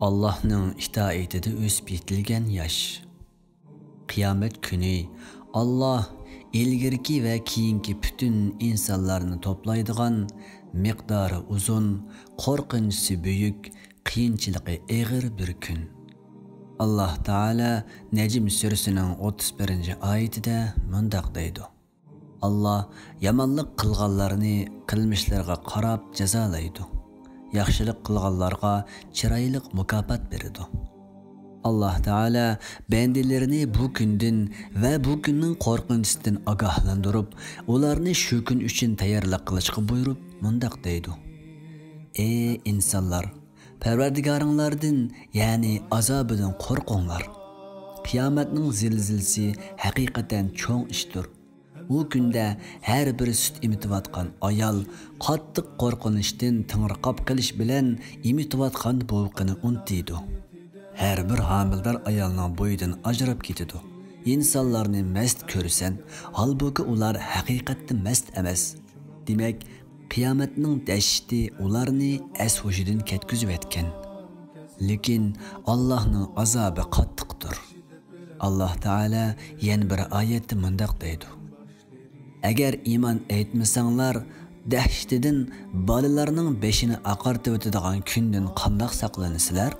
Allah'ның itaatida o'sib yetilgan yosh. Qiyomat kuni Allah ilgirki va keyingi bütün insonlarni to'playdigan miqdori uzun, qo'rqinchisi buyuk, qiyinchiligi og'ir bir kun. Allah Taala Najm surasining 31-oyatida mundaq deydi. Allah yomonlik qilganlarni qilmishlariga qarab jazolaydi. Yaxshilik qilganlarga chiroyli mukofot beradi. Allah Taala bandilarini bu kundan va bu kunning qo'rqinchisdan ogohlantirib, ularni shu kun uchun tayyorlik qilishga buyurib, mundaq deydi. Ey insonlar, Parvardigoringlardan, ya'ni azobidan qo'rqinglar. Qiyomatning zilzilasi haqiqatan cho'ng ishdir. U kunda har bir sut imitiyotgan ayol qattiq qo'rqinishdan tingriqab qilish bilan imitiyotgan bo'vqini untiydi. Her bir hamildor ayolning bo'yidan ajrab ketadi. İnsanlarni mast ko'rsan, halbuki ular haqiqatda mast emas. Demak, qiyomatning dashti ularni as-hushidan ketkizib etgan. Lekin Allohning azobi qattiqdir. Allah Taala yana bir oyatda mundaq deydi. Agar iymon etmasanglar, dahshatidan bolalarning beshini aqartib o'tadigan kundan qandoq saqlanasizlar?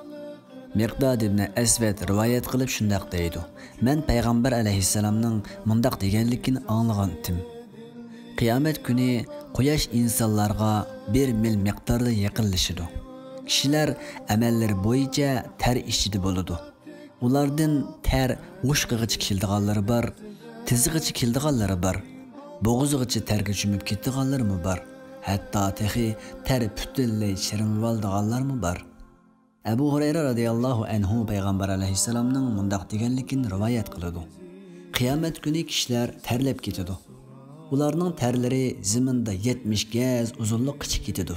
Miqdod ibn Asvad rivoyat qilib shundaq deydi. Men payg'ambar alayhissalomning mundaq deganligini anglagandim. Qiyomat kuni quyosh insonlarga 1 mil miqdorda yaqinlashadi. Kishilar amallari bo'yicha ter ichida bo'ladi. Ulardan ter o'shqig'icha keldiganlari bor, tizig'icha keldiganlari bor, bo'g'izig'icha terga cho'mib ketdiganlari bor. Hatto texi ter butunlay shirinib oldiganlarmi bor. Abu Hurayra radhiyallohu anhu payg'ambar alayhissalomning mundaq deganligini rivoyat qiladi. Qiyomat kuni kishilar terlab ketadi. Ularning terlari zaminda 70 gaz uzunlikcha ketadi.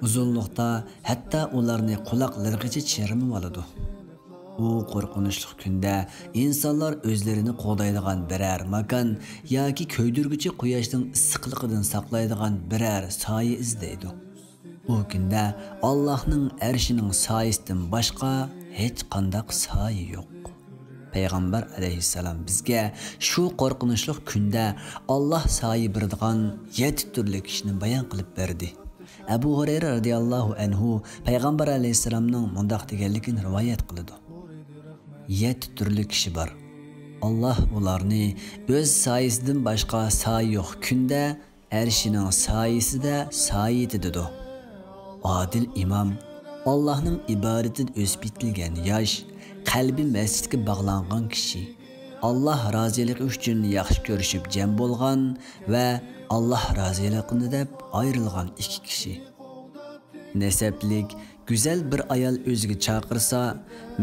Uzunlikda hatto ularni quloqlarigacha chirimib oladi. U qo'rqinchli kunda insonlar o'zlarini qo'daydigan biror makon yoki ko'ydirguchi quyoshning issiqligidan saqlaydigan biror soya izlaydi. O kunda Allah'ның arshining soyasidan boshqa hech qanday soya yo'q. Payg'ambar alayhissalom bizga shu qo'rqinchli kunda Allah soya beradigan 7 turli kishini bayon qilib berdi. Abu Hurayra radhiyallohu anhu payg'ambar alayhissalomning mundaq deganligini rivoyat qiladi. 7 turli kishi bor. Allah ularni o'z soyasidan boshqa soya yo'q kunda arshining soyasida soya dedi. Adil imam, Allah'ның ibadetinden o'sib yetilgan yosh, qalbi masjidga bog'langan kishi, Allah roziligi uchun yaxshi ko'rishib jam bo'lgan va Allah roziligini deb ayrilgan 2 kishi. Nasablik, go'zal bir ayol o'ziga chaqirsa,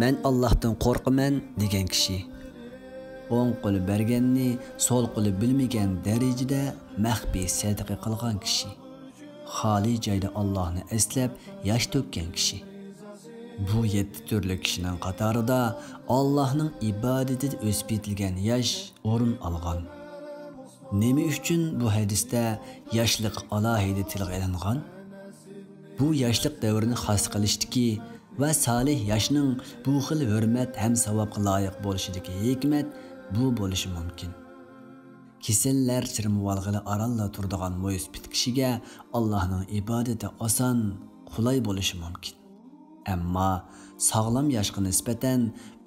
"Men Allohdan qo'rqaman" degan kishi. O'ng qo'li berganni so'l qo'li bilmagan darajada maxfiy sadaqa qilgan kishi. Xali joyda Allah'ni eslab yosh to'kkan kishi. Bu 7 turli kishining qatorida Allah'ning ibadetida o'sib yetilgan yosh o'rin olgan. Nima uchun bu hadisda yoshlik alohida tilga olingan? Bu yoshlik davrini xos qilishdiki va solih yoshning bu xil hurmat ham savobga loyiq bo'lishidagi hikmat bu bo'lishi mumkin. Kesillar chirmvolg'ili aralla turadigan mo'ysbit kishiga Allohning ibodati oson, qulay bo'lishi mumkin. Ammo sog'lom yoshga nisbatan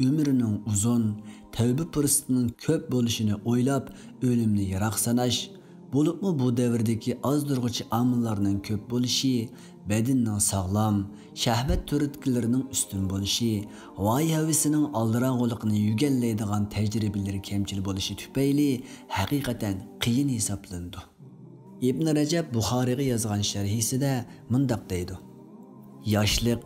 umrining uzun, tavba fursatining ko'p bo'lishini o'ylab, o'limni yiroq sanash, bo'libmi bu davrdagi ozdirg'uchi omillarning ko'p bo'lishi, badanning sog'lom, shahvat turtqilarining ustun bo'lishi, voy havisining aldirag'uliqni yugallaydigan tajribalari kamchil bo'lishi tufayli haqiqatan qiyin hisoblandi. Ibn Rajab Buxoriyga yozgan sharhisida mundaq deydi. Yoshlik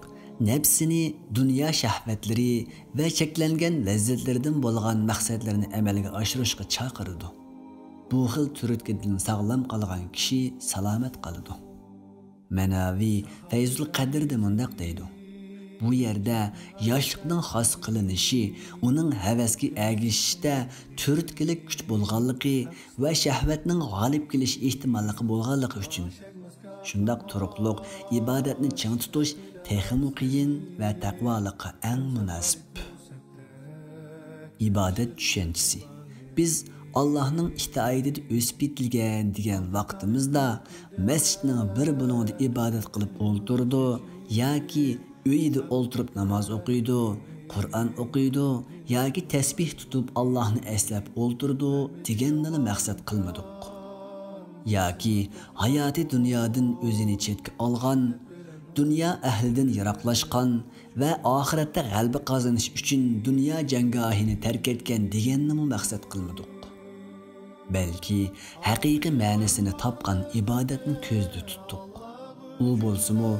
nafsini dunyo shahvatlari va cheklangan lazzatlardan bo'lgan maqsadlarni amalga oshirishga chaqirdi. Bu xil turtkidan sog'lom qolgan kishi salomat qoladi. Manavi Fayzul Qadirda mundaq deydi. Bu yerda yoshlikning xos qilinishi, uning havasga ergishishda turtkilik kuch bo'lganligi va shahvatning g'olib kelish ehtimolligi bo'lganligi uchun Shundaq turuqliq ibodatni ching tutish texmi qiyin va taqvoliqqa eng munosib. İbadet düşüncesi. Biz Allah'ın itaatida o'sib yetilgan degan vaqtimizda masjidning bir bo'lagida ibodat qilib o'ltirdi yoki uyida o'ltirib namoz o'qiydi, Qur'on o'qiydi yoki tasbih tutib Allohni eslab o'ltirdi deganni maqsad qilmadik. Yoki hayoti dunyodan o'zini chetga olgan, dünya ahlidan yiroqlashgan va oxiratda g'alaba qozonish uchun dunyo jangohini tark etgan deganni maqsad qilmadik. Balki haqiqiy ma'nosini topgan ibodatni ko'zda tutdik. U bo'lsa-mu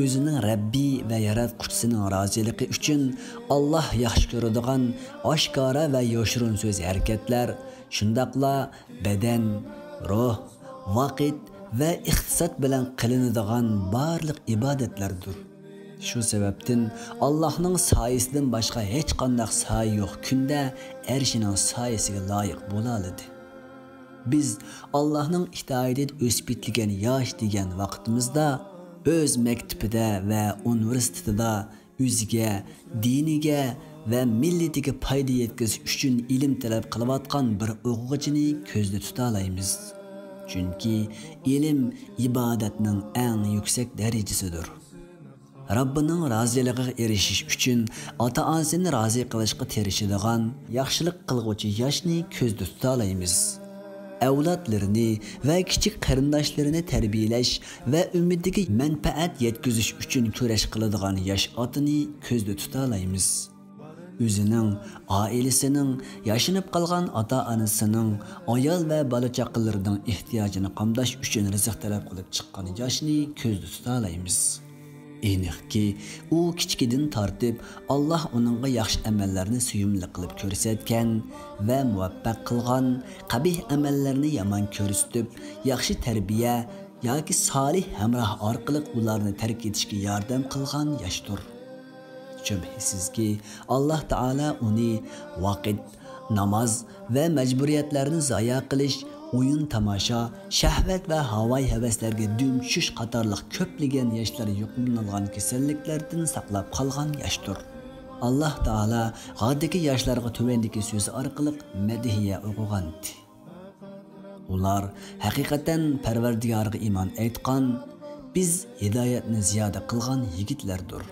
o'zining Rabbi va yaratquchisining roziligi uchun Alloh yaxshi ko'radigan oshkora va yoshirin so'z harakatlar, shundaqla badan, ruh, vaqt ve iqtisod bilan qilinadigan barliq ibodatlardir. Shu sababdan Allohning soyasidan boshqa hech qanday soya yo'q kunda arshining soyasiga loyiq bo'la oladi. Biz Allohning itoatida o'sib yetilgan yosh degan vaqtimizda o'z maktabida va universitetida o'ziga, diniga ve milletiga foyda yetkazish uchun ilm talab qilayotgan bir o'quvchini ko'zda tuta olamiz. Çünkü ilim ibadetinin en yüksek derecesidir. Rabbinin raziliğine erişiş üçün ata-anasını razı qilishga tirishadigan yaxshilik qilguvchi yoshni ko'zda tuta olamiz. Avlodlarini va kichik qarindoshlarini tarbiyalash va umidga manfaat yetkazish uchun kurash qiladigan yosh otini ko'zda tuta olamiz. O'zining, oilasining, yashinib qolgan ota-onasining, ayol va bola-chaqalarining ehtiyojini qamdash uchun rizq talab qilib chiqqan yoshni ko'zda tuta olamiz. Aniqki, u kichkidan tortib Alloh uningga yaxshi amallarni suyumli qilib ko'rsatgan va muvaffaq qilgan, qabih amallarni yomon ko'rsatib, yaxshi tarbiya yoki solih hamroh orqali ularni tark etishga yordam qilgan yoshdir. Şüphesizki Allah Teala onu vakit, namaz ve mecburiyetlerini zaya qilish, oyun tamasha, şahvet ve havai heveslerge dümçüş qatarlıq köpligen yaşları yuqumlangan keselliklerden saqlab qalgan yaşdır. Allah Teala gadiki yaşlarga tövendiki sözü arqılıq medihiye o'qigandı. Ular haqiqatan Parvardigorga iman aytgan, biz hidayetni ziyoda qilgan yigitlerdir.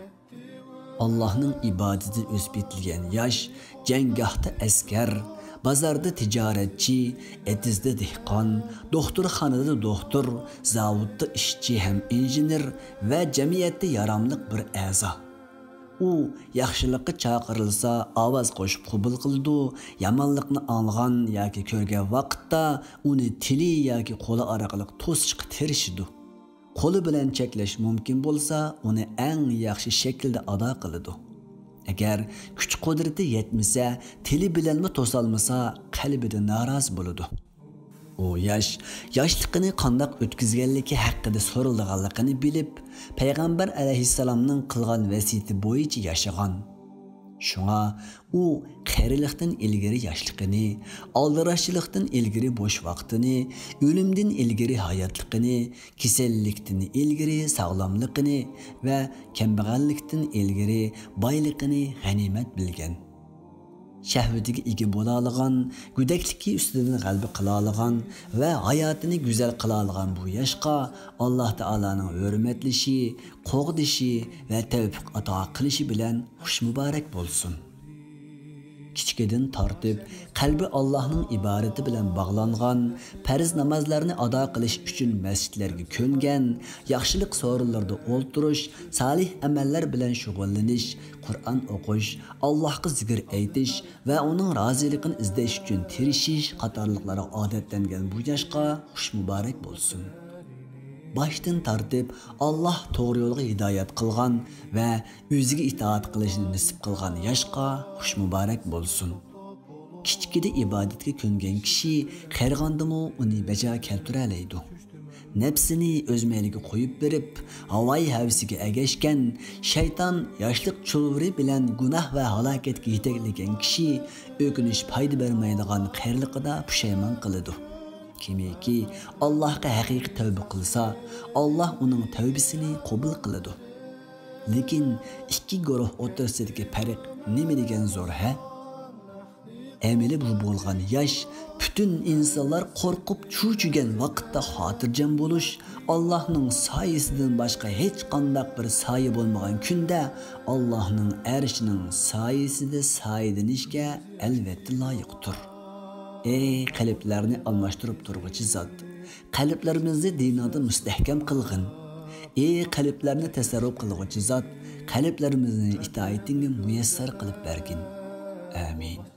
Allah'ın ibadeti o'sib yetilgan yosh, janggohda askar, bozorda tijoratchi, etizda dehqon, doktorxonada doktor, zavodda ishchi ham injener va jamiyatda yaramliq bir a'zo. U yaxshilikka chaqirilsa ovoz qo'shib qabul qildi, yomonlikni anglagan yoki ko'rgan vaqtda uni tili yoki qo'li orqali to'sishga tirishdi. Qo'li bilan cheklash mumkin bo'lsa, uni eng yaxshi shaklda ado qiladi. Agar kuch-qudrati yetmasa, tili bilanmi to'solmasa, qalbida norozi bo'ladi. U yoshligini qandoq o'tkazganligi haqida so'rilganligini bilib, payg'ambar alayhissalomning qilgan vasiyati bo'yicha yashagan. Şuna u qarilikdan ilgari yoshligini, aldirashchilikdan ilgari bo'sh vaqtini, o'limdan ilgari hayotligini, kasallikdan ilgari sog'lomligini va kambag'allikdan ilgari boyligini g'animat bilgan. Şəhvetiga ega bo'la olgan, go'dakligi ustidan g'alaba qila olgan va hayotini go'zal qila olgan bu yoshga Alloh taolaning hurmatlishi, qo'g'dishi va tavfiq ato qilishi bilan xush muborak bo'lsin. Kichkidan tortib qalbi Allohning iborati bilan bog'langan, farz namozlarni ado qilish uchun masjidlarga ko'ngan, yaxshilik so'rinlarda o'ltirish, salih amallar bilan shug'ullanish, Qur'on o'qish, Allohga zikr aytish va uning roziligini izlash uchun tirishish qatorliqlari odatlangan bu yoshga xush muborak bo'lsin. Başdan tartib Allah to'g'ri yo'lga hidoyat qilgan va o'ziga itoat qilishni nasib qilgan yoshga xush muborak bo'lsin. Kichkida ibodatga ko'ngan kishi qarg'andimi uni bajo keltira oladi. Nafsini o'zmeliga qo'yib berib, havoi havsiga agashgan shayton yoshlik chulvuri bilan gunoh va halokatga yetaklagan kishi o'kinish foyda bermaydigan qarliqida pushaymon qiladi. Kimiki Allohga haqiqiy tavba qilsa, Alloh uning tavbasini qabul qiladi. Lekin ikki guruh o'rtasidagi farq nima degan zo'r ha? Emeli bu bo'lgan yosh bütün insanlar qo'rqib cho'chigan vaqtda xotirjam bo'lish, Allohning soyasidan boshqa hech qanday bir soya bo'lmagan kunda Allohning arshining soyasida soylanishga albatta loyiqdir. Ey qalblarni almashtirib turg'uchi zot, qalblarimizni dinada mustahkam qilgin. Ey qalblarni tasarruf qilg'uchi zot, qalblarimizni itoatingga muyassar qilib bergin. Amin.